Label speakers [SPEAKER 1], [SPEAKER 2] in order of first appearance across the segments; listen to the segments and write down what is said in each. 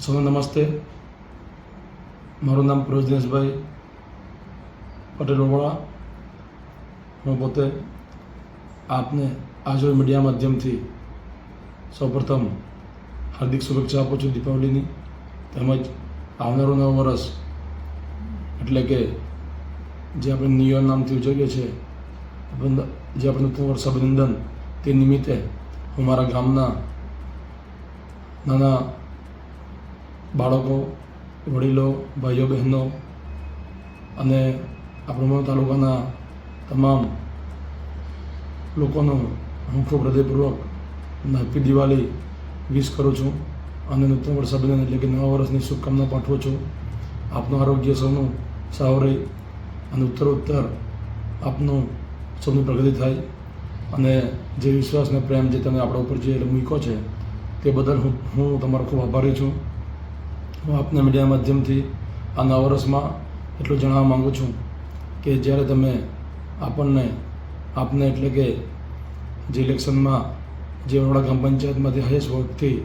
[SPEAKER 1] સૌને નમસ્તે. મારું નામ પ્રવેશ દિનેશભાઈ પટેલ ઓવાળા. હું પોતે આપને આજરોજ મીડિયા માધ્યમથી સૌપ્રથમ હાર્દિક શુભેચ્છા આપું છું દીપાવલીની, તેમજ આવનારું નવું વર્ષ એટલે કે જે આપણે ન્યૂ યર નામથી ઉજવીએ છીએ, જે આપણે નૂતન વર્ષ અભિનંદન, તે નિમિત્તે હું મારા ગામના નાના બાળકો, વડીલો, ભાઈઓ, બહેનો અને આપણા તાલુકાના તમામ લોકોનો હું ખૂબ હૃદયપૂર્વક હેપી દિવાળી વિશ કરું છું અને નૂતન વર્ષ અભિનંદન એટલે કે નવા વર્ષની શુભકામના પાઠવું છું. આપનું આરોગ્ય સૌનું સારું રહે અને ઉત્તરોત્તર આપનું સૌની પ્રગતિ થાય અને જે વિશ્વાસ અને પ્રેમ જે તમે આપણા ઉપર જે મૂક્યો છે તે બદલ હું તમારો ખૂબ આભારી છું. હું આપના મીડિયા માધ્યમથી આ નવા વર્ષમાં એટલું જણાવવા માગું છું કે જ્યારે તમે આપને એટલે કે જે ઇલેક્શનમાં જે વડોદરા ગ્રામ પંચાયતમાંથી હાઈએસ્ટ વોટથી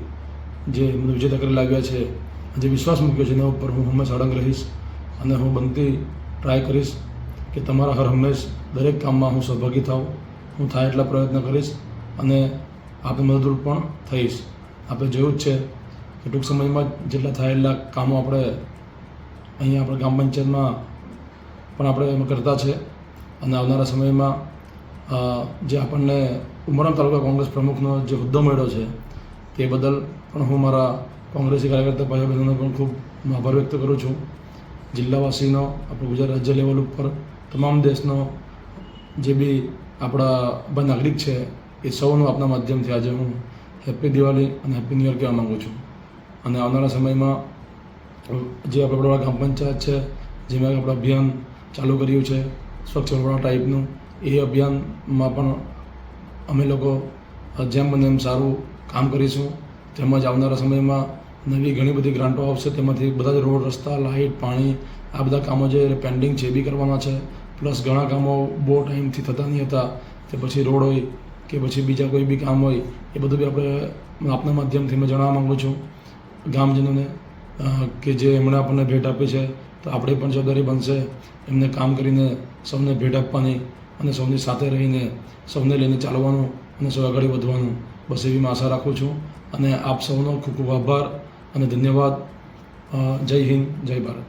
[SPEAKER 1] જે વિજેતા કરી લાવ્યા છે, જે વિશ્વાસ મૂક્યો છે એના ઉપર હું હંમેશા અડગ રહીશ અને હું બનતી ટ્રાય કરીશ કે તમારા હર હંમેશ દરેક કામમાં હું સહભાગી થાઉં. હું થાય એટલા પ્રયત્ન કરીશ અને આપને મદદરૂપ પણ થઈશ. આપણે જોયું જ છે કે ટૂંક સમયમાં જેટલા થાય એટલા કામો આપણે અહીંયા આપણે ગ્રામ પંચાયતમાં પણ આપણે એમ કરતા છે અને આવનારા સમયમાં જે આપણને ઉમરગામ તાલુકા કોંગ્રેસ પ્રમુખનો જે હોદ્દો મળ્યો છે તે બદલ પણ હું મારા કોંગ્રેસી કાર્યકર્તા ભાઈઓ બહેનોનો પણ ખૂબ આભાર વ્યક્ત કરું છું. જિલ્લાવાસીનો, આપણું ગુજરાત રાજ્ય લેવલ ઉપર તમામ દેશનો જે બી આપણા નાગરિક છે એ સૌનું આપના માધ્યમથી આજે હું હેપી દિવાળી અને હેપી ન્યૂ યર કહેવા માગું છું. અને આવનારા સમયમાં જે આપણે વડોદરા ગ્રામ પંચાયત છે, જેમાં આપણે અભિયાન ચાલુ કર્યું છે સ્વચ્છ વડોદરા ટાઈપનું, એ અભિયાનમાં પણ અમે લોકો જેમ બને એમ સારું કામ કરીશું. તેમજ આવનારા સમયમાં નવી ઘણી બધી ગ્રાન્ટો આવશે, તેમાંથી બધા જ રોડ, રસ્તા, લાઇટ, પાણી, આ બધા કામો જે પેન્ડિંગ છે એ બી કરવાના છે. પ્લસ ઘણા કામો બહુ ટાઈમથી થતા નહીં હતા, તે પછી રોડ હોય કે પછી બીજા કોઈ બી કામ હોય એ બધું બી આપણે આપના માધ્યમથી મેં જણાવવા માગું છું ગામજનોને કે જે એમણે આપણને ભેટ આપી છે, તો આપણી પણ જવાબદારી બનશે એમને કામ કરીને સૌને ભેટ આપવાની અને સૌની સાથે રહીને સૌને લઈને ચાલવાનું અને સૌ આગળ વધવાનું, બસ એવી મેં આશા રાખું છું. અને આપ સૌનો ખૂબ ખૂબ આભાર અને ધન્યવાદ. જય હિન્દ, જય ભારત.